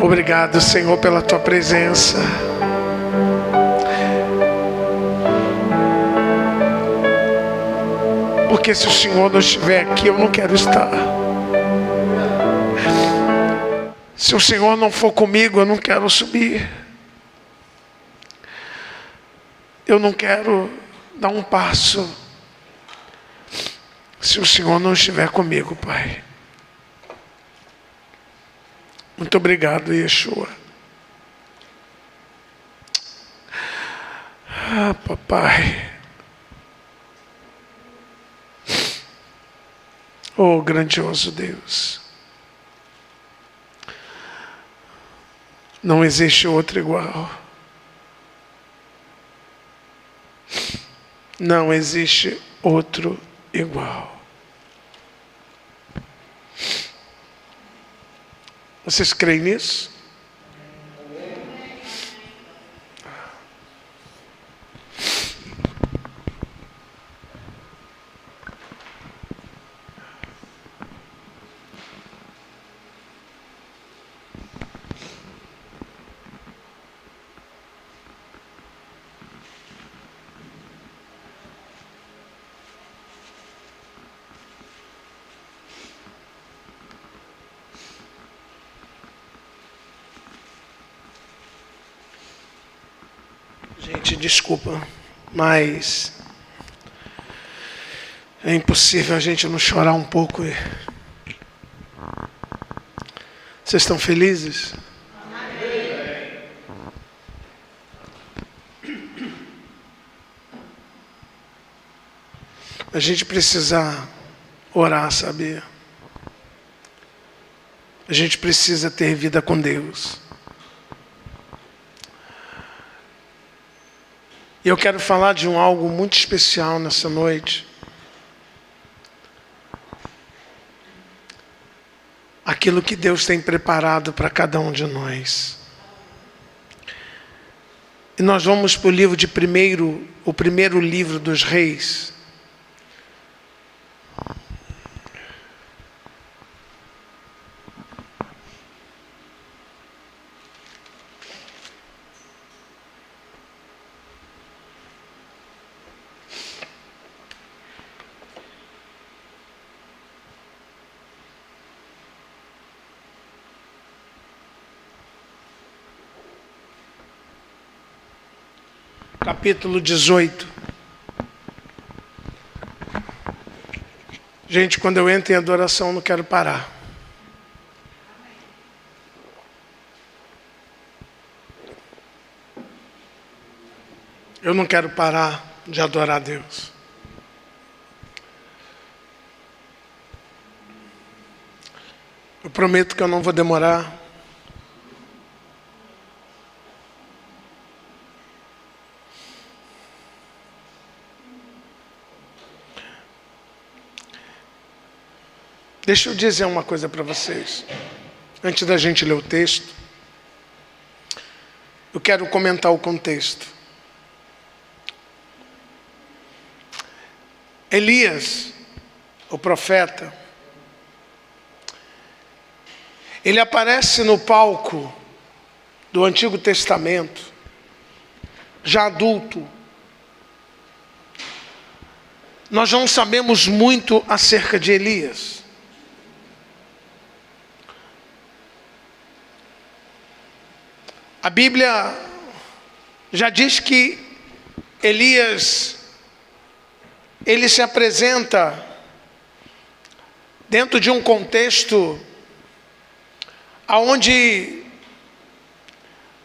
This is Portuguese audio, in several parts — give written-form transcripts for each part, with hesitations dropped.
Obrigado, Senhor, pela tua presença. Porque se o Senhor não estiver aqui, eu não quero estar. Se o Senhor não for comigo, eu não quero subir. Eu não quero dar um passo se o Senhor não estiver comigo, Pai. Muito obrigado, Yeshua. Ah, papai. Oh, grandioso Deus. Não existe outro igual. Não existe outro igual. Vocês creem nisso? Gente, desculpa, mas é impossível a gente não chorar um pouco. Vocês estão felizes? Amém. A gente precisa orar, sabia? A gente precisa ter vida com Deus. E eu quero falar de algo muito especial nessa noite. Aquilo que Deus tem preparado para cada um de nós. E nós vamos para o livro de o primeiro livro dos Reis. Capítulo 18. Gente, quando eu entro em adoração, eu não quero parar. Eu não quero parar de adorar a Deus. Eu prometo que eu não vou demorar. Deixa eu dizer uma coisa para vocês. Antes da gente ler o texto, eu quero comentar o contexto. Elias, o profeta, ele aparece no palco do Antigo Testamento, já adulto. Nós não sabemos muito acerca de Elias. A Bíblia já diz que Elias, ele se apresenta dentro de um contexto onde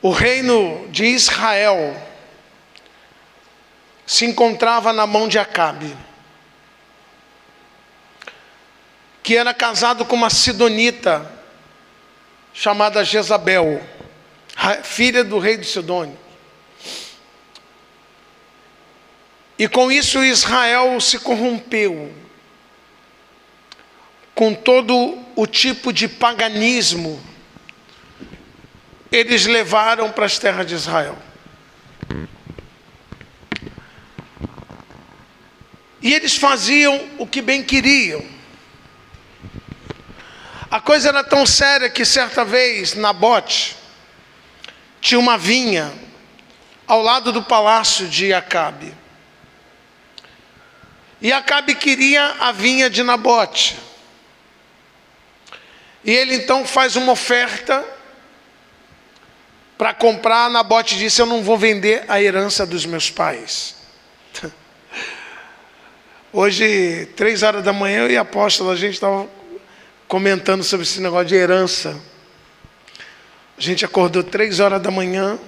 o reino de Israel se encontrava na mão de Acabe, que era casado com uma sidonita chamada Jezabel, filha do rei de Sidônia. E com isso Israel se corrompeu com todo o tipo de paganismo. Eles levaram para as terras de Israel. E eles faziam o que bem queriam. A coisa era tão séria que certa vez Nabote tinha uma vinha ao lado do palácio de Acabe. E Acabe queria a vinha de Nabote. E ele então faz uma oferta para comprar. Nabote disse: eu não vou vender a herança dos meus pais. Hoje, 3 horas da manhã, eu e a apóstola, a gente estava comentando sobre esse negócio de herança. A gente acordou 3 horas da manhã.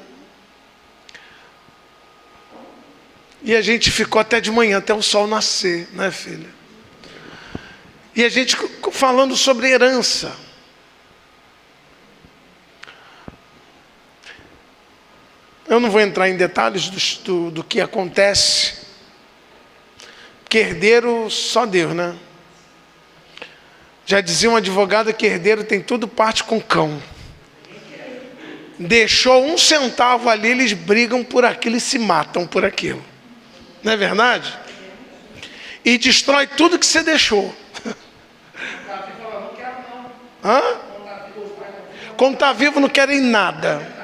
E a gente ficou até de manhã, até o sol nascer, né, filha? E a gente falando sobre herança. Eu não vou entrar em detalhes do que acontece, porque herdeiro só Deus, né? Já dizia um advogado que herdeiro tem tudo parte com cão. Deixou 1 centavo ali, eles brigam por aquilo e se matam por aquilo. Não é verdade? E destrói tudo que você deixou. Hã? Quando está vivo não querem nada.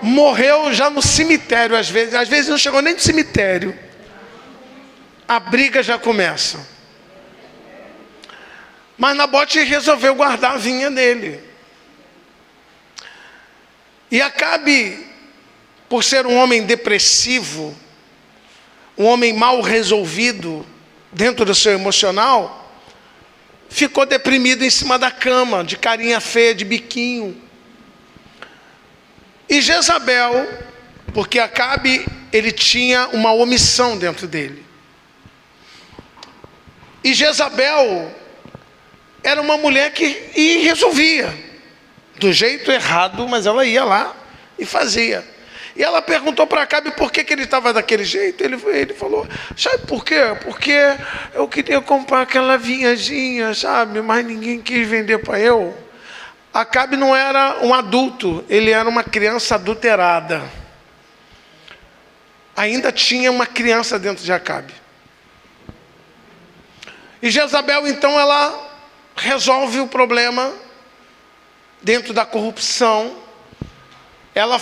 Morreu já no cemitério às vezes não chegou nem no cemitério. A briga já começa. Mas Nabote resolveu guardar a vinha dele. E Acabe, por ser um homem depressivo, um homem mal resolvido dentro do seu emocional, ficou deprimido em cima da cama, de carinha feia, de biquinho. E Jezabel, porque Acabe, ele tinha uma omissão dentro dele. E Jezabel era uma mulher que ia e resolvia. Do jeito errado, mas ela ia lá e fazia. E ela perguntou para Acabe por que ele estava daquele jeito. Ele falou: sabe por quê? Porque eu queria comprar aquela vinhazinha, sabe? Mas ninguém quis vender para eu. Acabe não era um adulto, ele era uma criança adulterada. Ainda tinha uma criança dentro de Acabe. E Jezabel, então, ela resolve o problema dentro da corrupção. Ela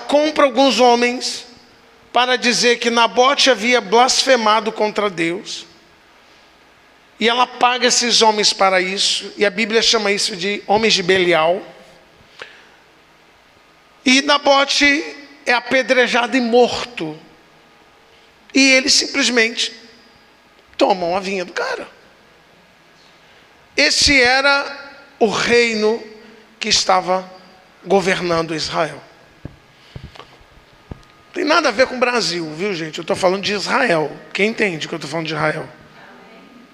compra alguns homens para dizer que Nabote havia blasfemado contra Deus. E ela paga esses homens para isso. E a Bíblia chama isso de homens de Belial. E Nabote é apedrejado e morto. E eles simplesmente tomam a vinha do cara. Esse era o reino que estava governando Israel. Não tem nada a ver com o Brasil, viu, gente? Eu estou falando de Israel. Quem entende que eu estou falando de Israel?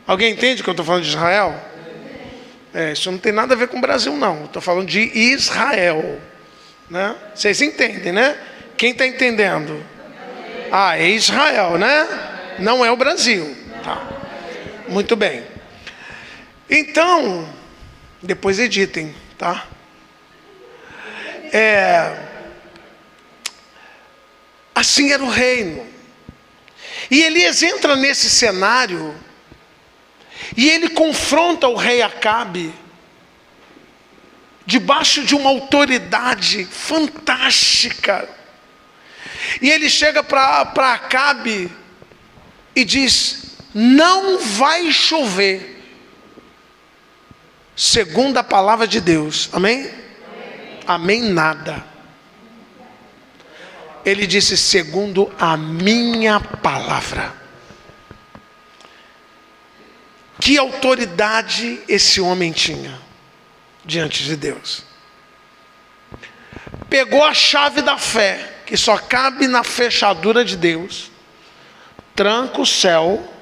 Alguém entende que eu estou falando de Israel? Isso não tem nada a ver com o Brasil, não. Estou falando de Israel, né? Vocês entendem, né? Quem está entendendo? É Israel, né? Não é o Brasil. Tá. Muito bem. Então, depois editem, tá? Assim era o reino. E Elias entra nesse cenário e ele confronta o rei Acabe debaixo de uma autoridade fantástica. E ele chega para Acabe e diz: não vai chover, segundo a palavra de Deus. Amém? Amém nada. Ele disse: segundo a minha palavra. Que autoridade esse homem tinha diante de Deus. Pegou a chave da fé, que só cabe na fechadura de Deus, tranca o céu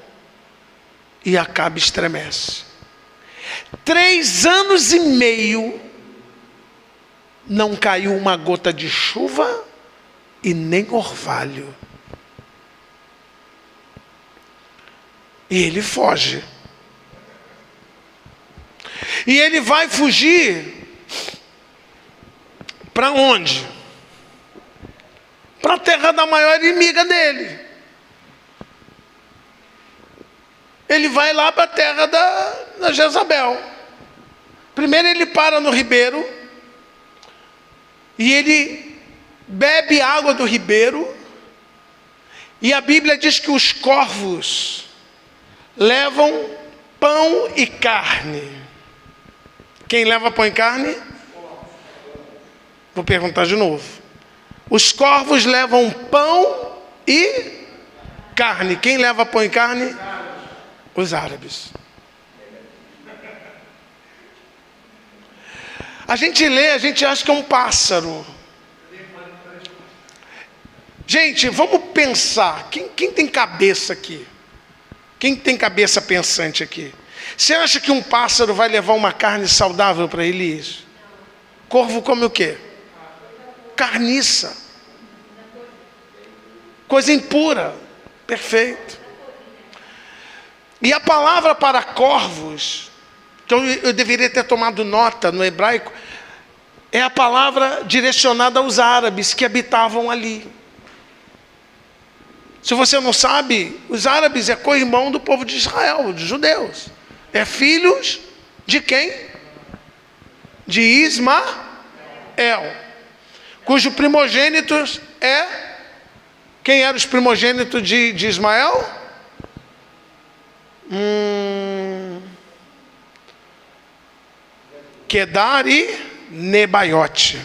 e Acabe estremece. 3 anos e meio não caiu uma gota de chuva e nem orvalho. E ele foge. E ele vai fugir para onde? Para a terra da maior inimiga dele. ele vai lá para a terra da Jezabel. Primeiro ele para no ribeiro, e ele bebe água do ribeiro, e a Bíblia diz que os corvos levam pão e carne. Quem leva pão e carne? Vou perguntar de novo. Os corvos levam pão e carne. Quem leva pão e carne? Os árabes. A gente lê, a gente acha que é um pássaro. Gente, vamos pensar. Quem tem cabeça aqui? Quem tem cabeça pensante aqui? Você acha que um pássaro vai levar uma carne saudável para Elias? Corvo come o quê? Carniça. Coisa impura. Perfeito. E a palavra para corvos, então eu deveria ter tomado nota no hebraico, é a palavra direcionada aos árabes que habitavam ali. Se você não sabe, os árabes é co-irmão do povo de Israel, dos judeus. É filhos de quem? De Ismael, cujo primogênitos é... Quem eram os primogênitos de Ismael? Quedar e Nebaiote.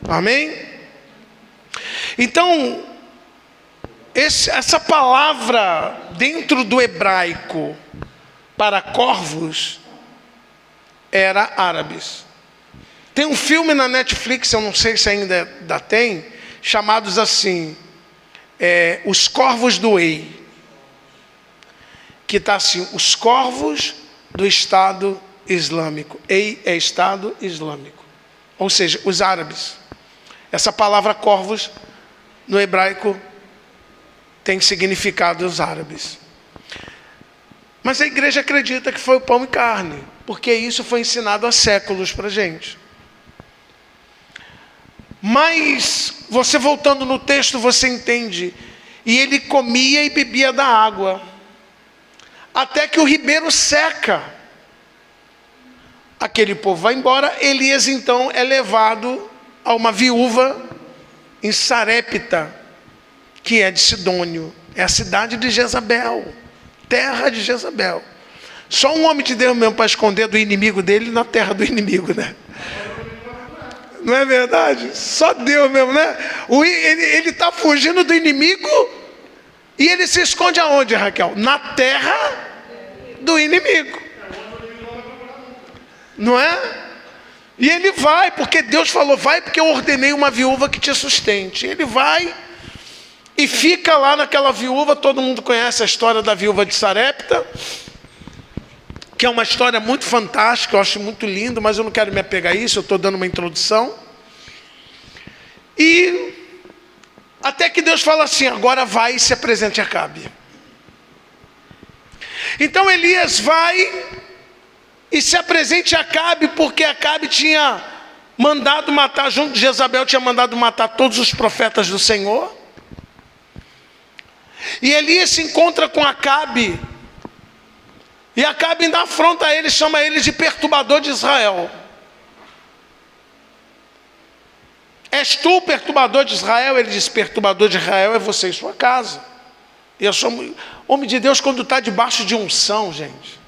Amém? Então, essa palavra dentro do hebraico para corvos era árabes. Tem um filme na Netflix, eu não sei se ainda tem, chamados assim, Os Corvos do Ei, que está assim, os corvos do Estado Islâmico. Ei é Estado Islâmico, ou seja, os árabes. Essa palavra corvos no hebraico tem significado os árabes. Mas a igreja acredita que foi o pão e carne, porque isso foi ensinado há séculos para a gente. Mas, você voltando no texto, você entende. E ele comia e bebia da água, até que o ribeiro seca. Aquele povo vai embora. Elias então é levado a uma viúva em Sarepta, que é de Sidônio. É a cidade de Jezabel, terra de Jezabel. Só um homem de Deus mesmo para esconder do inimigo dele na terra do inimigo, né? Não é verdade? Só Deus mesmo, né? Ele está fugindo do inimigo e ele se esconde aonde, Raquel? Na terra do inimigo. Não é? E ele vai, porque Deus falou, vai porque eu ordenei uma viúva que te sustente. Ele vai e fica lá naquela viúva. Todo mundo conhece a história da viúva de Sarepta, que é uma história muito fantástica, eu acho muito lindo, mas eu não quero me apegar a isso, eu estou dando uma introdução. E até que Deus fala assim, agora vai e se apresente a Acabe. Então Elias vai e se apresente a Acabe, porque Acabe tinha mandado matar, junto de Jezabel, tinha mandado matar todos os profetas do Senhor. E Elias se encontra com Acabe, e Acabe ainda afronta ele, chama ele de perturbador de Israel. És tu o perturbador de Israel? Ele diz, perturbador de Israel é você e sua casa. E eu sou homem de Deus quando está debaixo de unção, gente.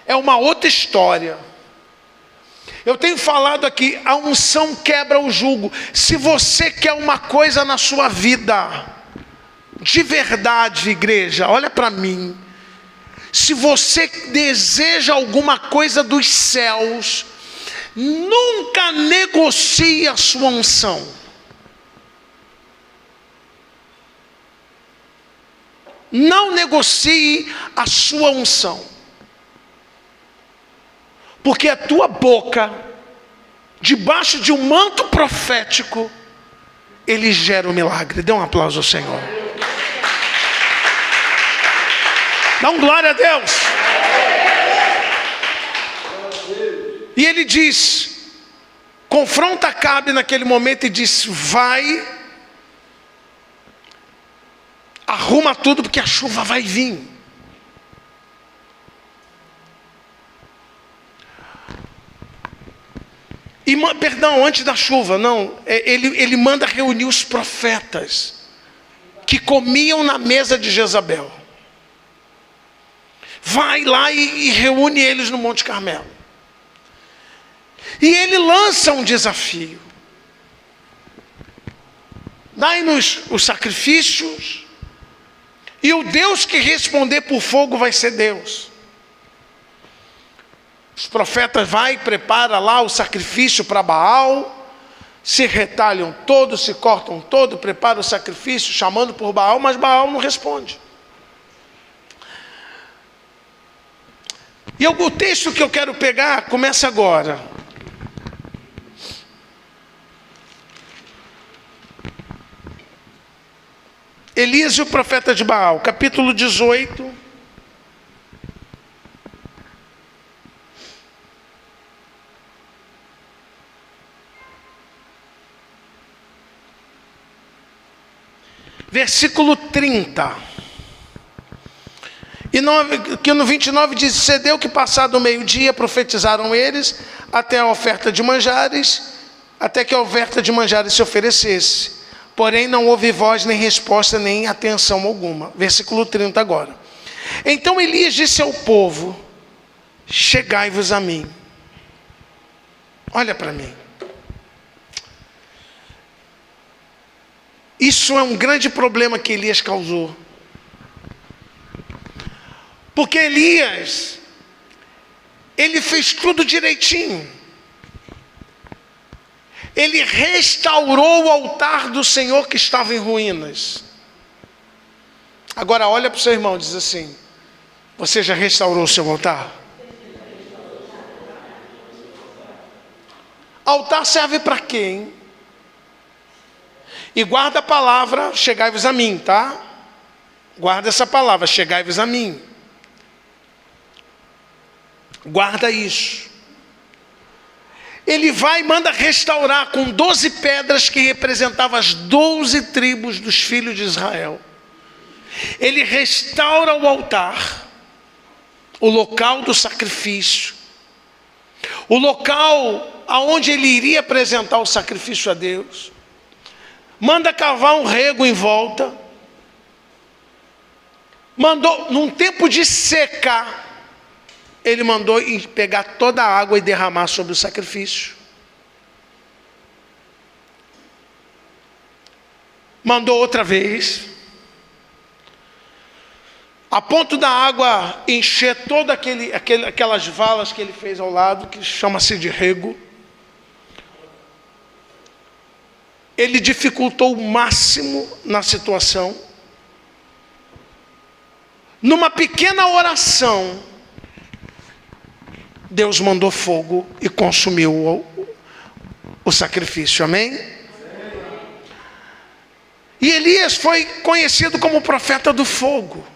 É uma outra história. Eu tenho falado aqui, a unção quebra o jugo. Se você quer uma coisa na sua vida, de verdade, igreja, olha para mim. Se você deseja alguma coisa dos céus, nunca negocie a sua unção. Não negocie a sua unção. Porque a tua boca, debaixo de um manto profético, ele gera um milagre. Dê um aplauso ao Senhor. Dá um glória a Deus. E ele diz, confronta Acabe naquele momento e diz, vai, arruma tudo porque a chuva vai vir. Perdão, antes da chuva, não. Ele manda reunir os profetas que comiam na mesa de Jezabel. Vai lá e reúne eles no Monte Carmelo. E ele lança um desafio. Dai-nos os sacrifícios, e o Deus que responder por fogo vai ser Deus. Os profetas vão e preparam lá o sacrifício para Baal, se retalham todos, se cortam todos, preparam o sacrifício, chamando por Baal, mas Baal não responde. E o texto que eu quero pegar começa agora. Elias e o profeta de Baal, capítulo 18. Versículo 30. Que no 29 diz: cedeu que passado o meio-dia profetizaram eles até a oferta de manjares, até que a oferta de manjares se oferecesse. Porém não houve voz, nem resposta, nem atenção alguma. Versículo 30 agora. Então Elias disse ao povo: chegai-vos a mim. Olha para mim. Isso é um grande problema que Elias causou. Porque Elias, ele fez tudo direitinho. Ele restaurou o altar do Senhor que estava em ruínas. Agora olha para o seu irmão e diz assim: você já restaurou o seu altar? Altar serve para quê, hein? E guarda a palavra, chegai-vos a mim, tá? Guarda essa palavra, chegai-vos a mim. Guarda isso. Ele vai e manda restaurar com 12 pedras que representavam as 12 tribos dos filhos de Israel. Ele restaura o altar, o local do sacrifício, o local aonde ele iria apresentar o sacrifício a Deus. Manda cavar um rego em volta. Mandou, num tempo de seca, ele mandou pegar toda a água e derramar sobre o sacrifício. Mandou outra vez, a ponto da água encher todas aquelas valas que ele fez ao lado, que chama-se de rego. Ele dificultou o máximo na situação. Numa pequena oração, Deus mandou fogo e consumiu o sacrifício, amém? E Elias foi conhecido como o profeta do fogo.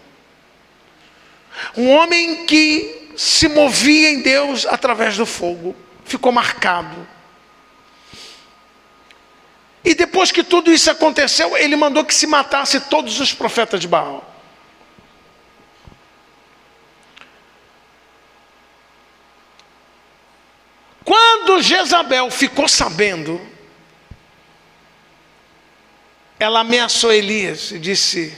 Um homem que se movia em Deus através do fogo. Ficou marcado. E depois que tudo isso aconteceu, ele mandou que se matasse todos os profetas de Baal. Quando Jezabel ficou sabendo, ela ameaçou Elias e disse: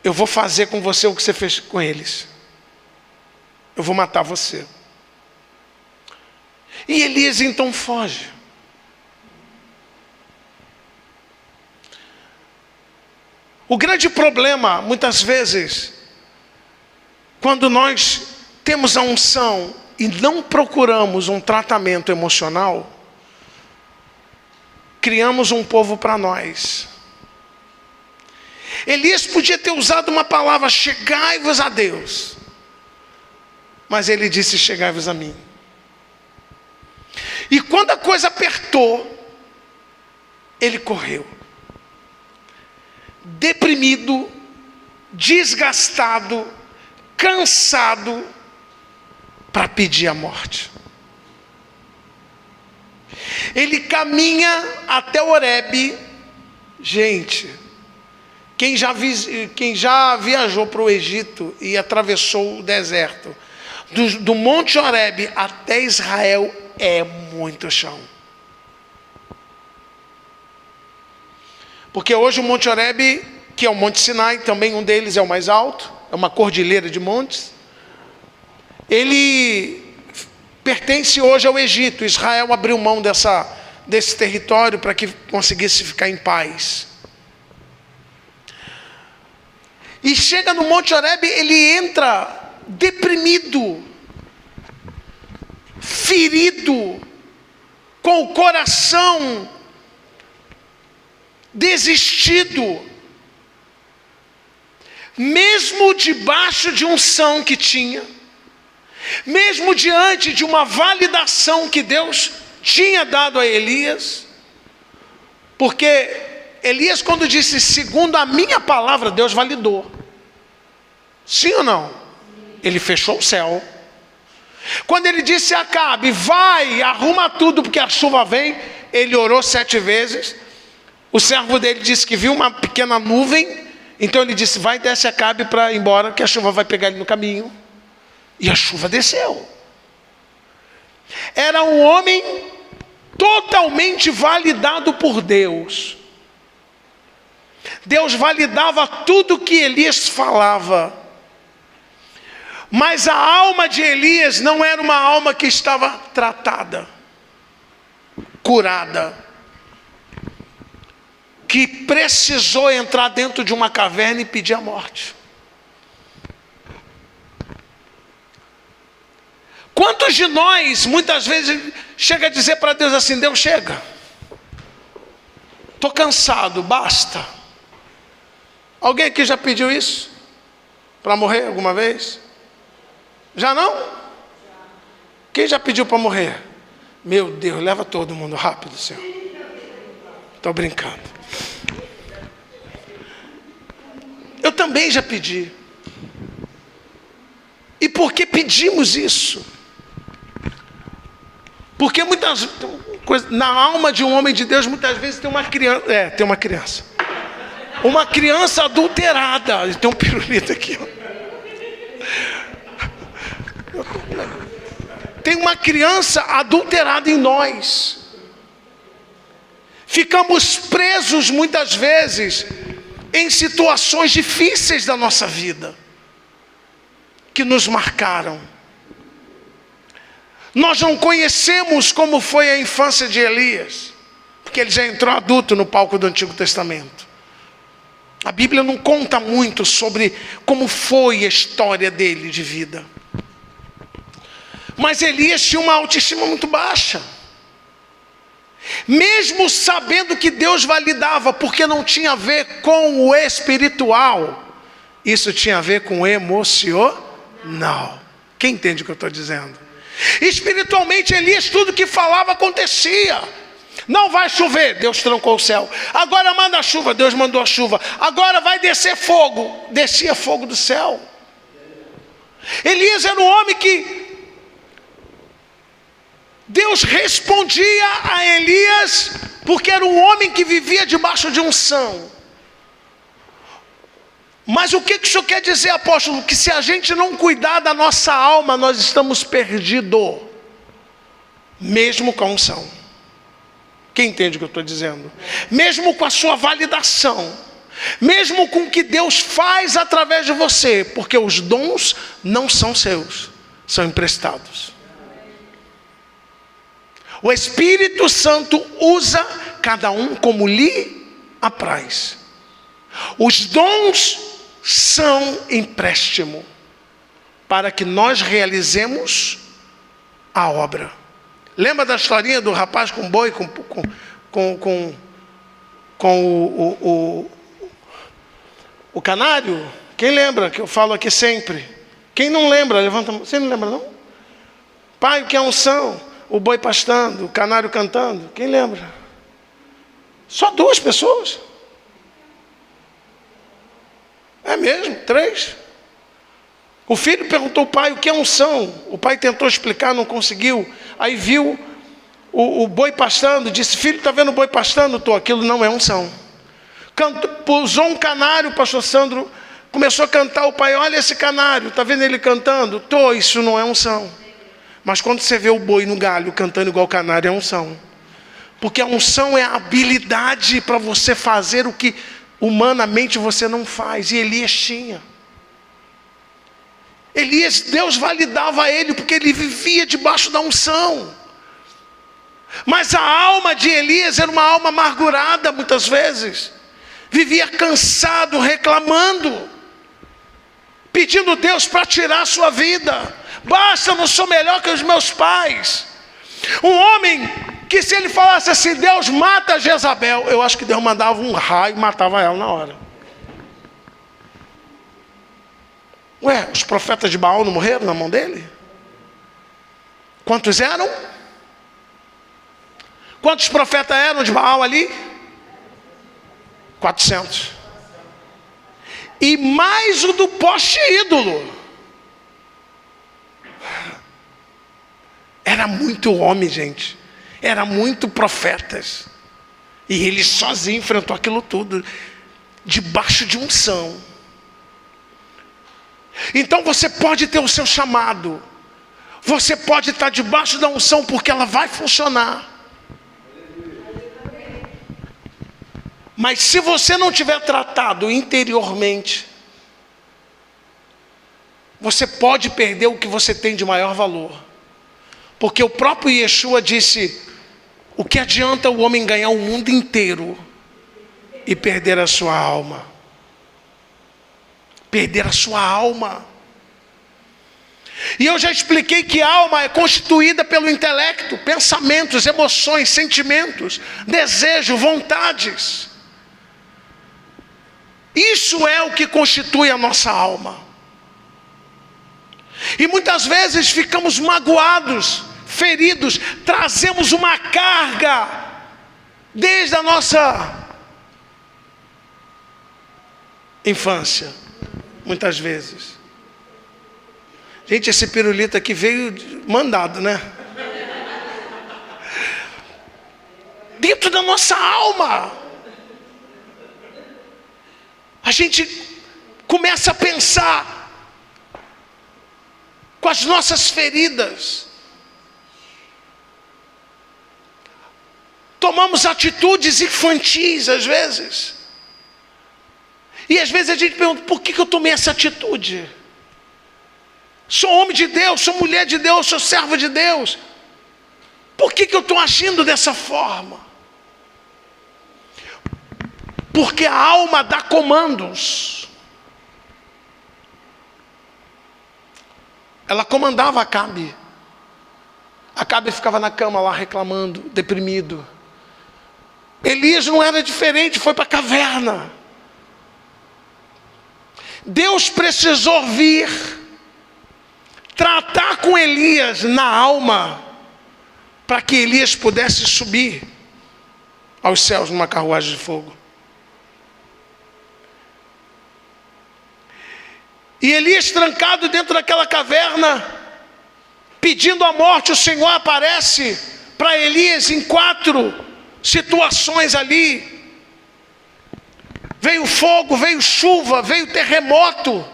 eu vou fazer com você o que você fez com eles. Eu vou matar você. E Elias então foge. O grande problema, muitas vezes, quando nós temos a unção e não procuramos um tratamento emocional, criamos um povo para nós. Elias podia ter usado uma palavra: chegai-vos a Deus. Mas ele disse: chegai-vos a mim. E quando a coisa apertou, ele correu. Deprimido, desgastado, cansado, para pedir a morte. Ele caminha até Horebe. Gente, quem já viajou para o Egito e atravessou o deserto, do Monte Horebe até Israel é muito chão. Porque hoje o Monte Horebe, que é o Monte Sinai, também um deles é o mais alto, é uma cordilheira de montes, ele pertence hoje ao Egito. Israel abriu mão desse território para que conseguisse ficar em paz. E chega no Monte Horebe, ele entra deprimido, ferido, com o coração desistido, mesmo debaixo de unção que tinha, mesmo diante de uma validação que Deus tinha dado a Elias, porque Elias, quando disse segundo a minha palavra, Deus validou. Sim ou não? Ele fechou o céu. Quando ele disse a Acabe, vai, arruma tudo porque a chuva vem, ele orou 7 vezes. O servo dele disse que viu uma pequena nuvem, então ele disse, vai, desce Acabe para ir embora, que a chuva vai pegar ele no caminho. E a chuva desceu. Era um homem totalmente validado por Deus. Deus validava tudo que Elias falava. Mas a alma de Elias não era uma alma que estava tratada, curada, que precisou entrar dentro de uma caverna e pedir a morte. Quantos de nós, muitas vezes, chega a dizer para Deus assim, Deus, chega, estou cansado, basta. Alguém aqui já pediu isso? Para morrer alguma vez? Já não? Quem já pediu para morrer? Meu Deus, leva todo mundo rápido, Senhor. Estou brincando. Eu também já pedi. E por que pedimos isso? Porque muitas coisas, na alma de um homem de Deus, muitas vezes tem uma criança. Tem uma criança. Uma criança adulterada. Tem um pirulito aqui, ó. Tem uma criança adulterada em nós. Ficamos presos muitas vezes em situações difíceis da nossa vida, que nos marcaram. Nós não conhecemos como foi a infância de Elias, porque ele já entrou adulto no palco do Antigo Testamento. A Bíblia não conta muito sobre como foi a história dele de vida. Mas Elias tinha uma autoestima muito baixa. Mesmo sabendo que Deus validava, porque não tinha a ver com o espiritual. Isso tinha a ver com o emocional. Quem entende o que eu estou dizendo? Espiritualmente, Elias, tudo que falava acontecia. Não vai chover, Deus trancou o céu. Agora manda a chuva, Deus mandou a chuva. Agora vai descer fogo, descia fogo do céu. Elias era um homem que Deus respondia a Elias, porque era um homem que vivia debaixo de unção. Mas o que isso quer dizer, apóstolo? Que se a gente não cuidar da nossa alma, nós estamos perdidos, mesmo com a unção. Quem entende o que eu estou dizendo? Mesmo com a sua validação, mesmo com o que Deus faz através de você, porque os dons não são seus, são emprestados. O Espírito Santo usa cada um como lhe apraz. Os dons são empréstimo para que nós realizemos a obra. Lembra da historinha do rapaz com boi, com o canário? Quem lembra? Que eu falo aqui sempre. Quem não lembra, levanta a mão. Você não lembra, não? Pai, o que é unção? O boi pastando, o canário cantando. Quem lembra? Só 2 pessoas. É mesmo? 3. O filho perguntou ao pai o que é unção. O pai tentou explicar, não conseguiu. Aí viu o boi pastando, disse, filho, está vendo o boi pastando? Aquilo não é unção. Pousou um canário, o pastor Sandro Começou a cantar, o pai, olha esse canário, está vendo ele cantando? Isso não é unção. Mas quando você vê o boi no galho cantando igual canário, é unção. Porque a unção é a habilidade para você fazer o que humanamente você não faz. E Elias tinha. Elias, Deus validava ele, porque ele vivia debaixo da unção. Mas a alma de Elias era uma alma amargurada muitas vezes. Vivia cansado, reclamando, pedindo Deus para tirar a sua vida. Basta, eu não sou melhor que os meus pais. Um homem que, se ele falasse assim, Deus mata Jezabel, eu acho que Deus mandava um raio e matava ela na hora. Ué, os profetas de Baal não morreram na mão dele? Quantos eram? Quantos profetas eram de Baal ali? 400. E mais o do poste ídolo. Era muito homem, gente. Era muito profetas. E ele sozinho enfrentou aquilo tudo, debaixo de unção. Então você pode ter o seu chamado. Você pode estar debaixo da unção, porque ela vai funcionar. Mas se você não tiver tratado interiormente, você pode perder o que você tem de maior valor. Porque o próprio Yeshua disse, o que adianta o homem ganhar o mundo inteiro e perder a sua alma? Perder a sua alma. E eu já expliquei que a alma é constituída pelo intelecto, pensamentos, emoções, sentimentos, desejo, vontades. Isso é o que constitui a nossa alma. E muitas vezes ficamos magoados, feridos, trazemos uma carga desde a nossa infância, muitas vezes. Gente, esse pirulito aqui veio mandado, né? Dentro da nossa alma. A gente começa a pensar com as nossas feridas. Tomamos atitudes infantis às vezes. E às vezes a gente pergunta, por que eu tomei essa atitude? Sou homem de Deus, sou mulher de Deus, sou servo de Deus. Por que eu estou agindo dessa forma? Porque a alma dá comandos. Ela comandava Acabe. Acabe ficava na cama lá reclamando, deprimido. Elias não era diferente, foi para a caverna. Deus precisou vir tratar com Elias na alma, para que Elias pudesse subir aos céus numa carruagem de fogo. E Elias trancado dentro daquela caverna, pedindo a morte, o Senhor aparece para Elias em 4 situações ali. Veio fogo, veio chuva, veio terremoto.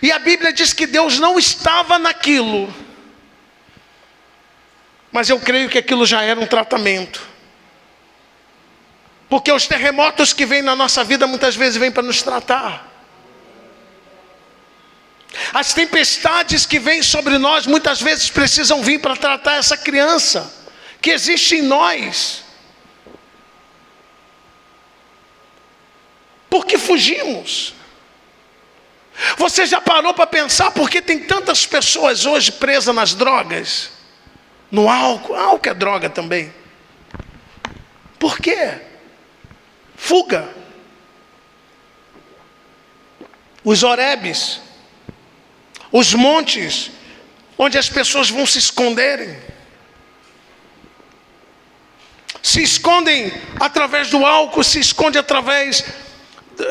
E a Bíblia diz que Deus não estava naquilo. Mas eu creio que aquilo já era um tratamento. Porque os terremotos que vêm na nossa vida muitas vezes vêm para nos tratar. As tempestades que vêm sobre nós muitas vezes precisam vir para tratar essa criança que existe em nós. Por que fugimos? Você já parou para pensar por que tem tantas pessoas hoje presas nas drogas? No álcool? Álcool é droga também. Por quê? Fuga. Os orebes, os montes, onde as pessoas vão se esconderem. Se escondem através do álcool, se esconde através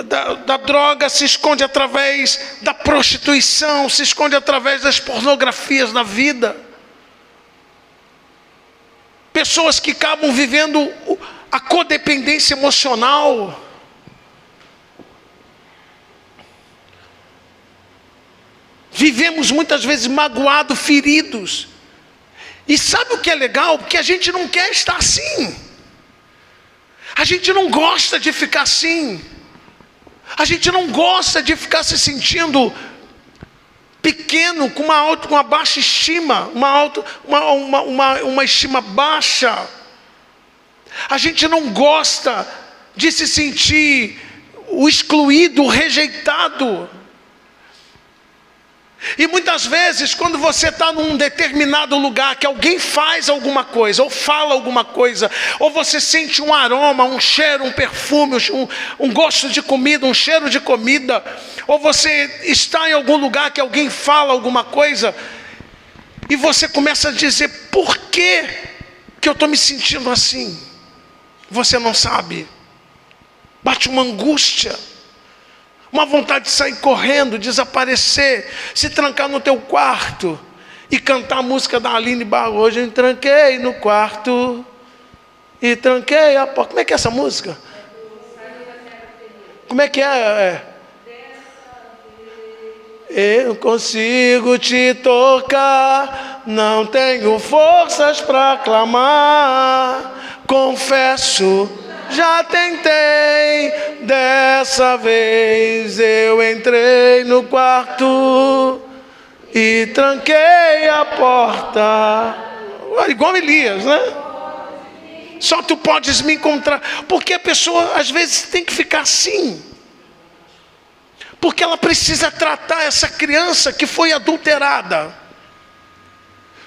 da droga, se esconde através da prostituição, se esconde através das pornografias da vida. Pessoas que acabam vivendo a codependência emocional. vivemos muitas vezes magoados, feridos. E sabe o que é legal? Porque a gente não quer estar assim. A gente não gosta de ficar assim. A gente não gosta de ficar se sentindo pequeno, com uma baixa estima, uma estima baixa. A gente não gosta de se sentir o excluído, o rejeitado. E muitas vezes, quando você está num determinado lugar, que alguém faz alguma coisa, ou fala alguma coisa, ou você sente um aroma, um cheiro, um perfume, um gosto de comida, um cheiro de comida, ou você está em algum lugar que alguém fala alguma coisa, e você começa a dizer, por que eu estou me sentindo assim? Você não sabe. Bate uma angústia, uma vontade de sair correndo, desaparecer, se trancar no teu quarto e cantar a música da Aline Barros. Hoje eu me tranquei no quarto e tranquei a porta. Como é que é essa música? Como é que é? Eu consigo te tocar, não tenho forças para clamar, confesso, já tentei, dessa vez eu entrei no quarto e tranquei a porta. Igual Elias, né? Só tu podes me encontrar. Porque a pessoa às vezes tem que ficar assim, porque ela precisa tratar essa criança que foi adulterada.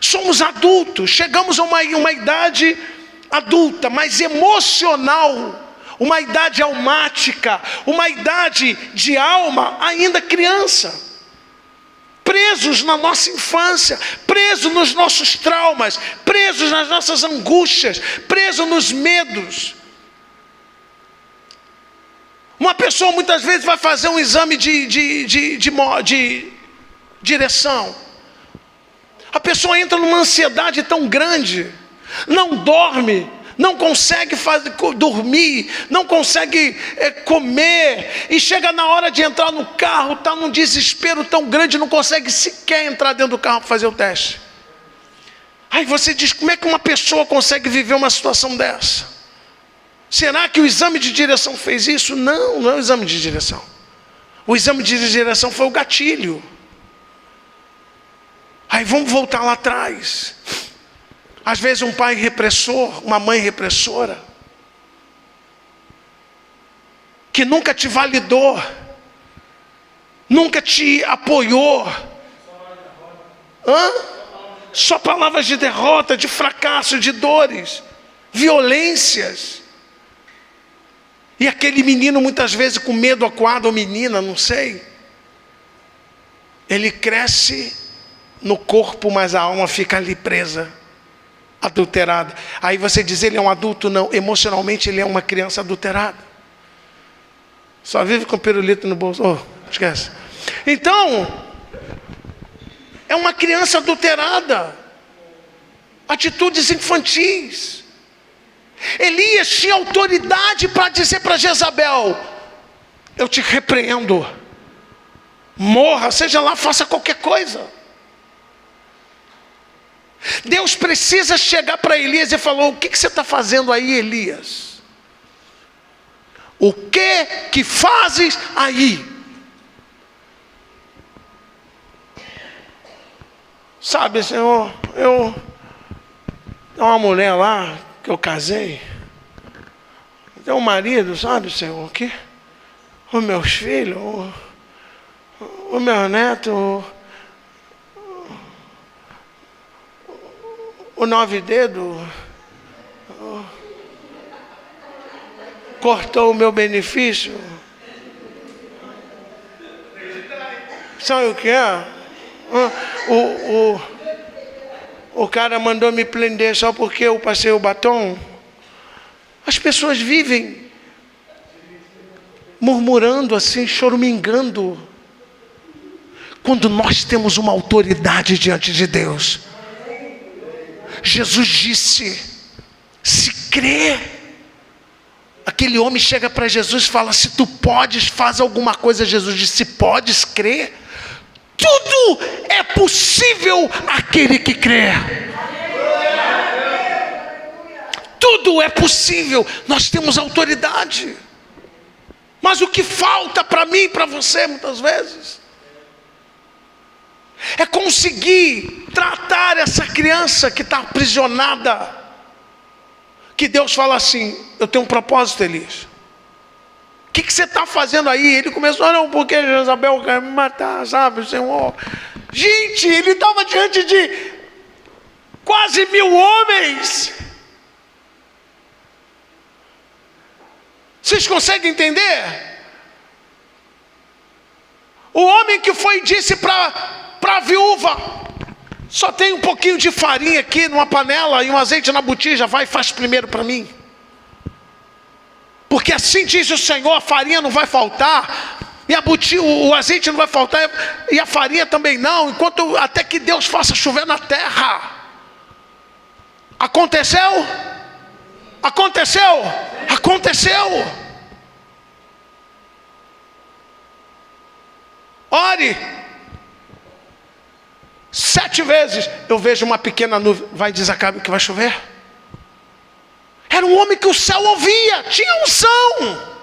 Somos adultos, chegamos a uma idade adulta, mas emocional, uma idade almática, uma idade de alma ainda criança, presos na nossa infância, presos nos nossos traumas, presos nas nossas angústias, presos nos medos. Uma pessoa muitas vezes vai fazer um exame de direção, a pessoa entra numa ansiedade tão grande, não dorme, não consegue dormir, não consegue comer, e chega na hora de entrar no carro, está num desespero tão grande, não consegue sequer entrar dentro do carro para fazer o teste. Aí você diz, como é que uma pessoa consegue viver uma situação dessa? Será que o exame de direção fez isso? Não, não é o exame de direção. O exame de direção foi o gatilho. Aí vamos voltar lá atrás. Às vezes um pai repressor, uma mãe repressora, que nunca te validou, nunca te apoiou. Só palavras de derrota, de fracasso, de dores, violências. E aquele menino muitas vezes com medo acuado, ou menina, não sei, ele cresce no corpo, mas a alma fica ali presa, adulterada. Aí você diz, ele é um adulto? Não, emocionalmente ele é uma criança adulterada, só vive com pirulito no bolso. Esquece. Então, é uma criança adulterada, atitudes infantis. Elias tinha autoridade para dizer para Jezabel, eu te repreendo, morra, seja lá, faça qualquer coisa. Deus precisa chegar para Elias e falar, o que você está fazendo aí, Elias? O que fazes aí? Sabe, Senhor, tem uma mulher lá que eu casei, tem um marido, sabe, Senhor, que os meus filhos, o meu neto, o 9 dedos, cortou o meu benefício. Sabe o que é? O cara mandou me prender só porque eu passei o batom. As pessoas vivem murmurando assim, choramingando, quando nós temos uma autoridade diante de Deus. Jesus disse, se crê. Aquele homem chega para Jesus e fala, se tu podes, faz alguma coisa. Jesus disse, se podes crer, tudo é possível àquele que crê. Tudo é possível, nós temos autoridade. Mas o que falta para mim e para você muitas vezes é conseguir tratar essa criança que está aprisionada. Que Deus fala assim: eu tenho um propósito, Elias. O que você está fazendo aí? Ele começou: não, porque Jezabel quer me matar, sabe, Senhor. Gente, ele estava diante de quase 1000 homens. Vocês conseguem entender? O homem que foi e disse para a viúva: só tem um pouquinho de farinha aqui numa panela e um azeite na botija, vai e faz primeiro para mim. Porque assim diz o Senhor, a farinha não vai faltar, e o azeite não vai faltar, e a farinha também não, até que Deus faça chover na terra. Aconteceu? Aconteceu? Aconteceu. Ore 7 vezes. Eu vejo uma pequena nuvem. Vai desacabar que vai chover. Era um homem que o céu ouvia, tinha unção,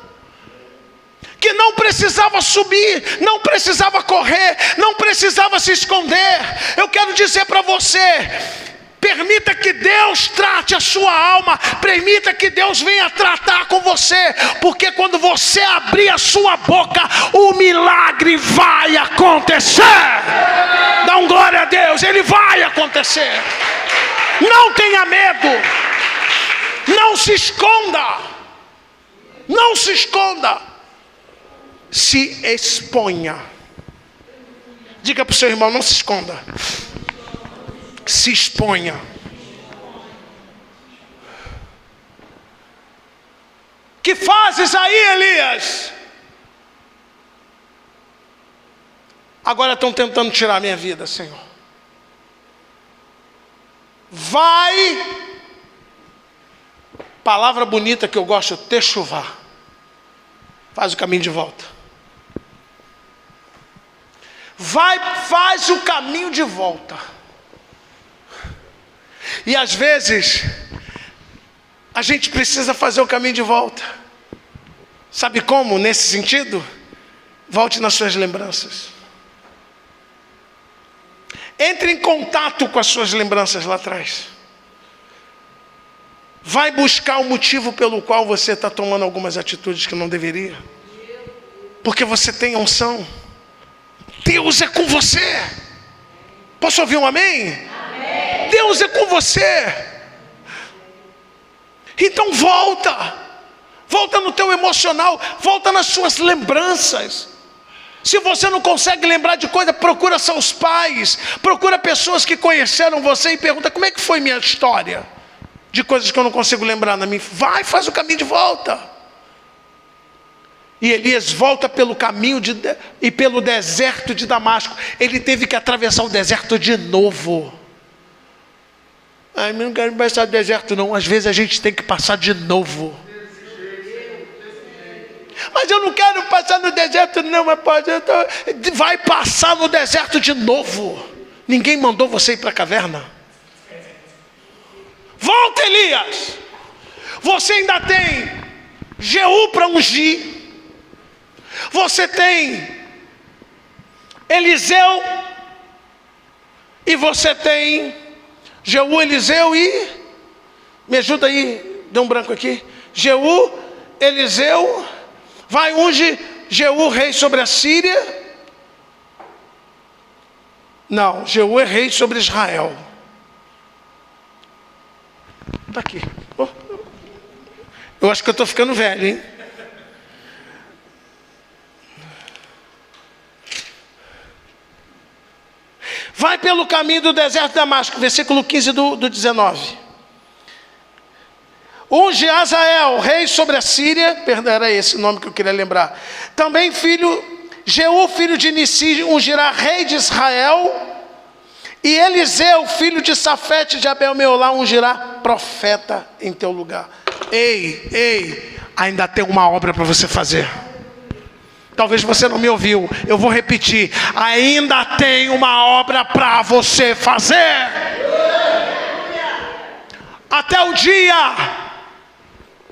que não precisava subir, não precisava correr, não precisava se esconder. Eu quero dizer para você: permita que Deus trate a sua alma, permita que Deus venha tratar com você, porque quando você abrir a sua boca, o milagre vai acontecer. Dá um glória a Deus, ele vai acontecer. Não tenha medo, não se esconda, não se esconda, se exponha. Diga para o seu irmão: não se esconda, se exponha. Que fazes aí, Elias? Agora estão tentando tirar a minha vida, Senhor. Vai, palavra bonita que eu gosto, techuvá, faz o caminho de volta. Vai, faz o caminho de volta. E às vezes a gente precisa fazer o caminho de volta. Sabe como? Nesse sentido, volte nas suas lembranças. Entre em contato com as suas lembranças lá atrás. Vai buscar o motivo pelo qual você está tomando algumas atitudes que não deveria. Porque você tem unção. Deus é com você. Posso ouvir um amém? Amém. Deus é com você. Então volta. Volta no teu emocional. Volta nas suas lembranças. Se você não consegue lembrar de coisa, procura seus pais. Procura pessoas que conheceram você e pergunta: como é que foi minha história? De coisas que eu não consigo lembrar na minha. Vai, faz o caminho de volta. E Elias volta pelo caminho e pelo deserto de Damasco. Ele teve que atravessar o deserto de novo. Ai, eu não quero passar o deserto não. Às vezes a gente tem que passar de novo. Mas eu não quero passar no deserto não, mas pode. Vai passar no deserto de novo. Ninguém mandou você ir para a caverna. Volta, Elias. Você ainda tem Jeú para ungir. Você tem Eliseu. E você tem Jeú, Eliseu e... Me ajuda aí, deu um branco aqui. Jeú, Eliseu. Vai, unge Jeú, rei sobre a Síria. Não, Jeú é rei sobre Israel. Está aqui. Oh. Eu acho que eu estou ficando velho, hein? Vai pelo caminho do deserto de Damasco, versículo 15 do 19. Unge Azael, rei sobre a Síria. Perdão, era esse o nome que eu queria lembrar. Também Jeú, filho de Nissi, ungirá rei de Israel. E Eliseu, filho de Safete de Abel-Meolá, ungirá profeta em teu lugar. Ei, ainda tem uma obra para você fazer. Talvez você não me ouviu, eu vou repetir. Ainda tem uma obra para você fazer. Até o dia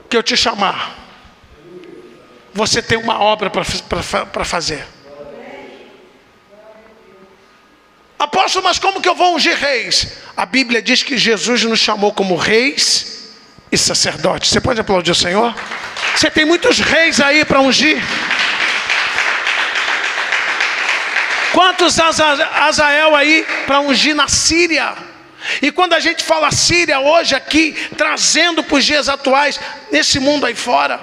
que eu te chamar, você tem uma obra para fazer. Apóstolo, mas como que eu vou ungir reis? A Bíblia diz que Jesus nos chamou como reis e sacerdotes. Você pode aplaudir o Senhor? Você tem muitos reis aí para ungir. Quantos Azael aí para ungir na Síria? E quando a gente fala Síria hoje aqui, trazendo para os dias atuais, nesse mundo aí fora,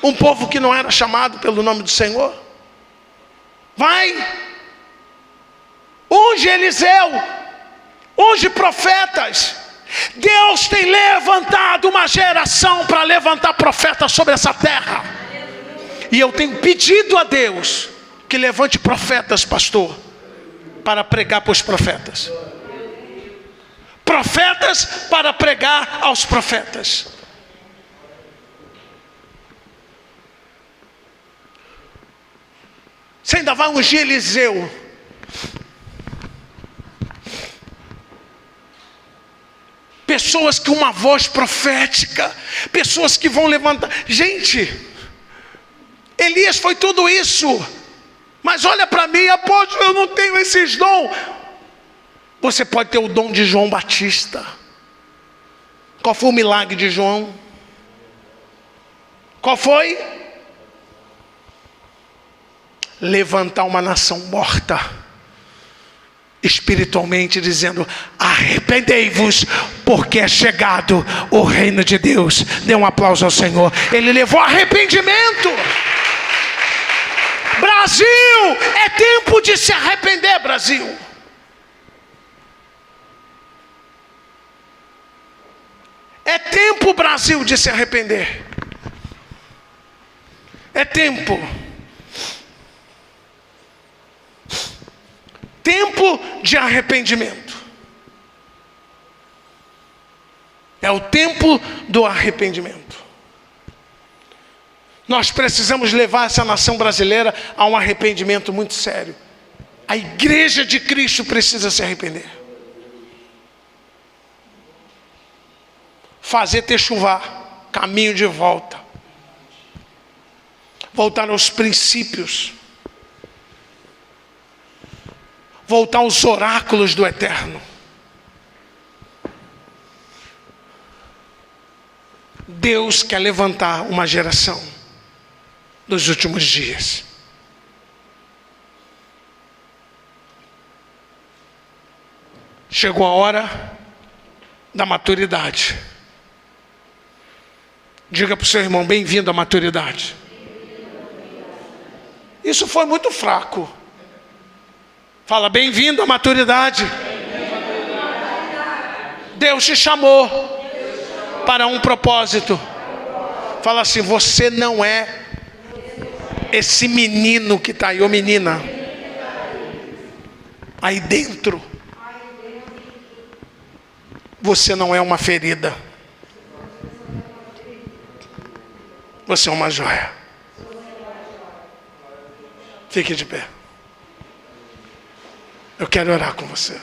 um povo que não era chamado pelo nome do Senhor, vai, unge Eliseu, unge profetas. Deus tem levantado uma geração para levantar profetas sobre essa terra. E eu tenho pedido a Deus que levante profetas, pastor, para pregar para os profetas. Profetas para pregar aos profetas. Você ainda vai ungir Eliseu. Pessoas com uma voz profética. Pessoas que vão levantar. Gente, Elias foi tudo isso. Mas olha para mim, apóstolo, eu não tenho esses dons. Você pode ter o dom de João Batista. Qual foi o milagre de João? Qual foi? Levantar uma nação morta, espiritualmente, dizendo: arrependei-vos, porque é chegado o reino de Deus. Dê um aplauso ao Senhor. Ele levou arrependimento. Brasil, é tempo de se arrepender, Brasil. É tempo, Brasil, de se arrepender. É tempo. Tempo de arrependimento. É o tempo do arrependimento. Nós precisamos levar essa nação brasileira a um arrependimento muito sério. A igreja de Cristo precisa se arrepender. Fazer techuvá, caminho de volta. Voltar aos princípios. Voltar aos oráculos do Eterno. Deus quer levantar uma geração dos últimos dias. Chegou a hora da maturidade. Diga para o seu irmão: bem-vindo à maturidade. Isso foi muito fraco. Fala: bem-vindo à maturidade. Deus te chamou para um propósito. Fala assim: você não é esse menino que está aí, ou menina, aí dentro. Você não é uma ferida. Você é uma joia. Fique de pé. Eu quero orar com você.